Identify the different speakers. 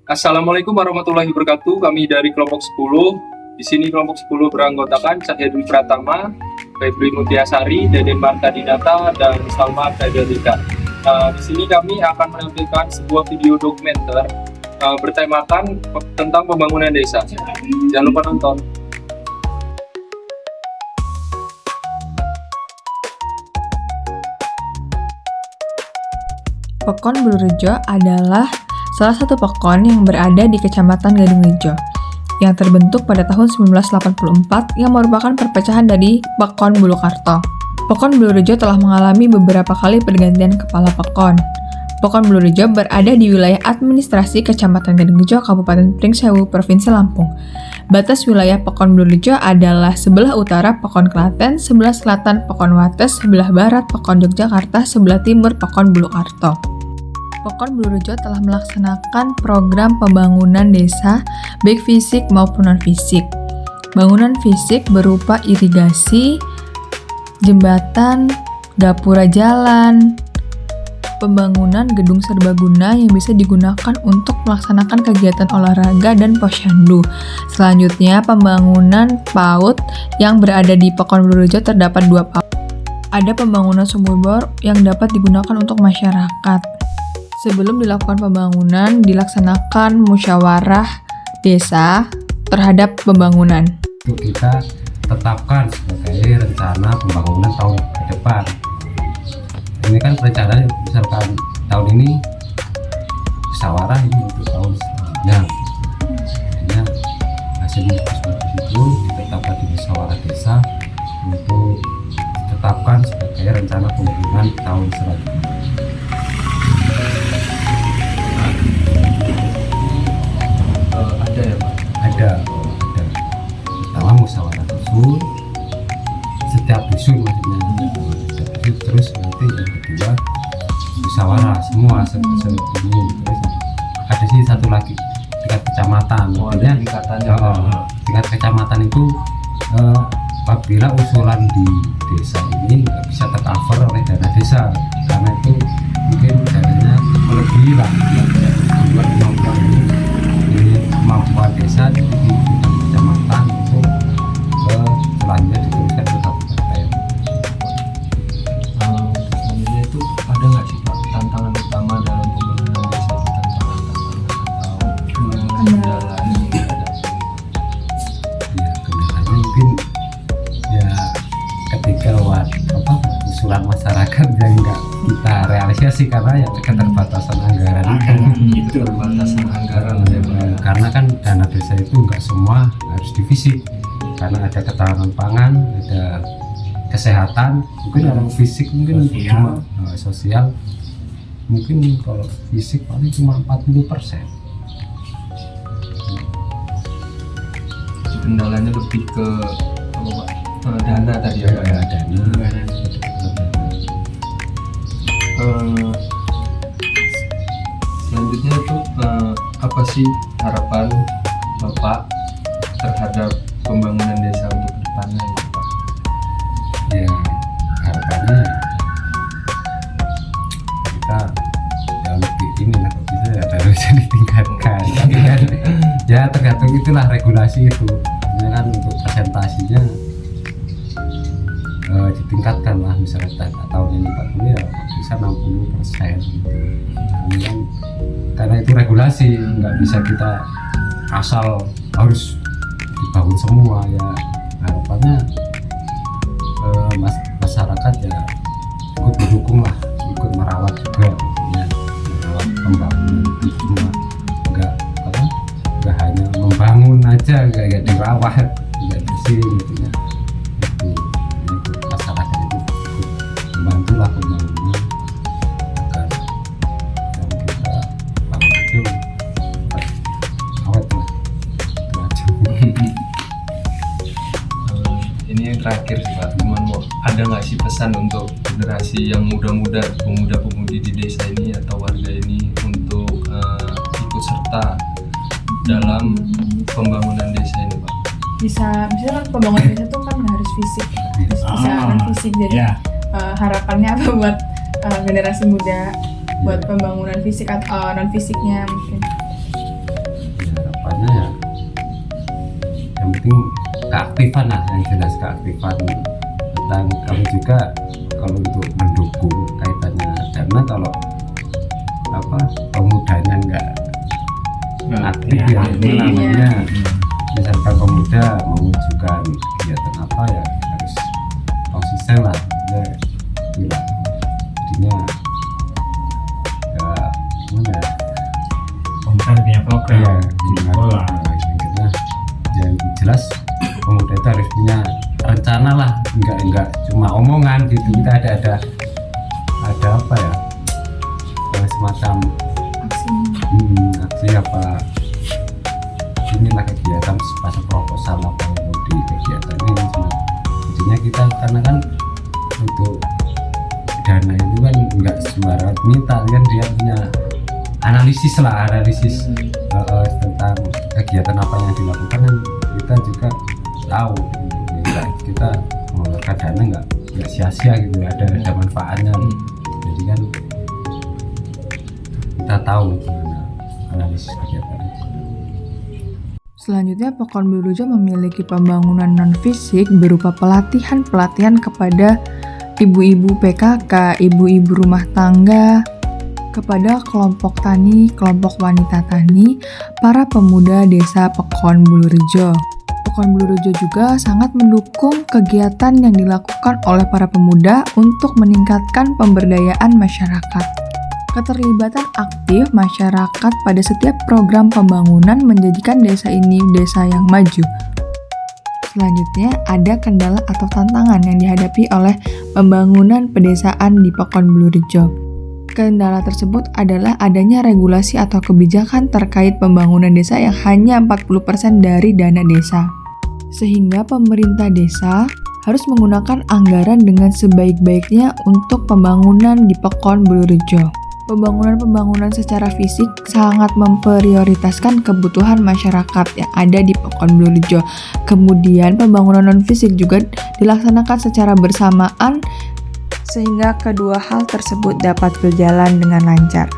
Speaker 1: Assalamualaikum warahmatullahi wabarakatuh. Kami dari kelompok 10. Di sini kelompok 10 beranggotakan Cahya Dwi Pratama, Febri Mutiasari, Deden Marta Dinata, dan Salma Kadelika. Di sini kami akan menampilkan sebuah video dokumenter bertemakan tentang pembangunan desa. Jangan lupa nonton.
Speaker 2: Pekon Bulurejo adalah salah satu pekon yang berada di Kecamatan Gadungrejo yang terbentuk pada tahun 1984 yang merupakan perpecahan dari Pekon Bulukarto. Pekon Bulurejo telah mengalami beberapa kali pergantian kepala pekon. Pekon Bulurejo berada di wilayah administrasi Kecamatan Gadungrejo, Kabupaten Pringsewu, Provinsi Lampung. Batas wilayah Pekon Bulurejo adalah sebelah utara Pekon Klaten, sebelah selatan Pekon Wates, sebelah barat Pekon Yogyakarta, sebelah timur Pekon Bulukarto. Pekon Bulurejo telah melaksanakan program pembangunan desa baik fisik maupun non-fisik. Bangunan fisik berupa irigasi, jembatan, gapura jalan, pembangunan gedung serbaguna yang bisa digunakan untuk melaksanakan kegiatan olahraga dan posyandu. Selanjutnya, pembangunan PAUD yang berada di Pekon Bulurejo terdapat 2 PAUD. Ada pembangunan sumur bor yang dapat digunakan untuk masyarakat. Sebelum dilakukan pembangunan, dilaksanakan musyawarah desa terhadap pembangunan.
Speaker 3: Untuk kita tetapkan sebagai rencana pembangunan tahun ke depan. Ini kan perencanaan misalkan tahun ini musyawarah ini untuk tahun selanjutnya. Artinya hasil bagus itu ditetapkan di musyawarah desa untuk ditetapkan sebagai rencana pembangunan tahun selanjutnya.
Speaker 4: Ada ya Pak?
Speaker 3: Ada. Pertama musyawarah dusun, setiap dusun maksudnya. Terus nanti yang kedua musyawarah semua ini. Terus ada sih satu lagi tingkat kecamatan.
Speaker 4: Ada tingkatannya.
Speaker 3: Tingkat kecamatan itu apabila usulan di desa ini nggak bisa tercover oleh dana desa karena itu mungkin dananya melebihi lah kemampuan desa di tingkat kecamatan itu selanjutnya diteruskan ke kabupaten.
Speaker 4: Selanjutnya itu ada nggak sih Pak tantangan utama dalam pembangunan desa itu, tantangan atau kendalanya yang ada?
Speaker 3: Ya kendalanya mungkin ya ketika usulan masyarakat yang nggak kita realisasi karena ya keterbatasan anggaran
Speaker 4: Itu terbatasan anggaran ya Pak.
Speaker 3: Karena kan dana desa itu nggak semua harus divisi karena ada ketahanan pangan, ada kesehatan, mungkin orang fisik mungkin cuma sosial mungkin kalau fisik paling cuma 40%.
Speaker 4: Kendalanya lebih ke apa Pak? Dana tadi ya Pak ya.
Speaker 3: Dana.
Speaker 4: Selanjutnya itu apa sih harapan Bapak terhadap pembangunan desa untuk kedepannya itu Pak?
Speaker 3: Ya harapannya kita ya lebih ini lah kalau bisa ya harusnya ditingkatkan. Tapi kan ya tergantung itulah regulasi itu. Ini kan untuk presentasinya ditingkatkan lah misalnya tahun ini 40 ya bisa 60% gitu. Ini kan karena itu regulasi nggak bisa kita asal harus dibangun semua ya. Harapannya masyarakat ya ikut mendukung lah, ikut merawat juga ya, merawat pembangunan itu cuma nggak hanya membangun aja nggak dirawat nggak bersih gitu ya. Itu masyarakat itu membantulah pembangunan agar yang kita bangun itu awet lah itu aja.
Speaker 4: Ini yang terakhir sih Pak, cuman mau ada nggak sih pesan untuk generasi yang muda-muda, pemuda-pemudi di desa ini atau warga ini untuk ikut serta dalam pembangunan desa ini Pak?
Speaker 2: Bisa kan pembangunan desa itu kan harus fisik, bisa non fisik. Jadi harapannya apa buat generasi muda buat pembangunan fisik atau non fisiknya mungkin?
Speaker 3: kegiatannya ya yang penting keaktifan lah, yang jelas keaktifan. Tentang kami juga kalau untuk mendukung kaitannya, karena kalau pemudanya nggak aktif ya, ini namanya misalkan pemuda menunjukkan kegiatan apa ya harus konsisten lah ya, gila. Jadinya ya gimana ya,
Speaker 5: Pemerintah punya program.
Speaker 3: ya gimana akhirnya yang jelas pemuda itu harus punya rencana lah, enggak cuma omongan gitu. Kita ada apa ya, semacam aksi apa inilah kegiatan pas proposal apa yang mau di kegiatan ini. Jadinya kita karena kan untuk dana itu kan enggak sembarang minta kan, dia punya analisis tentang kegiatan apa yang dilakukan, kan kita juga tahu kita mengeluarkan dana nggak sia-sia gitu, ada manfaatnya. Jadi kan kita tahu gimana analisis kegiatan.
Speaker 2: Selanjutnya, Pokon Bulurejo memiliki pembangunan non-fisik berupa pelatihan kepada ibu-ibu PKK, ibu-ibu rumah tangga, kepada kelompok tani, kelompok wanita tani, para pemuda desa Pokon Bulurejo. Pokon Bulurejo juga sangat mendukung kegiatan yang dilakukan oleh para pemuda untuk meningkatkan pemberdayaan masyarakat. Keterlibatan aktif masyarakat pada setiap program pembangunan menjadikan desa ini desa yang maju. Selanjutnya, ada kendala atau tantangan yang dihadapi oleh pembangunan pedesaan di Pokon Bulurejo. Kendala tersebut adalah adanya regulasi atau kebijakan terkait pembangunan desa yang hanya 40% dari dana desa. Sehingga pemerintah desa harus menggunakan anggaran dengan sebaik-baiknya untuk pembangunan di Pokon Bulurejo. Pembangunan secara fisik sangat memprioritaskan kebutuhan masyarakat yang ada di Pokon Bulurejo. Kemudian pembangunan non-fisik juga dilaksanakan secara bersamaan sehingga kedua hal tersebut dapat berjalan dengan lancar.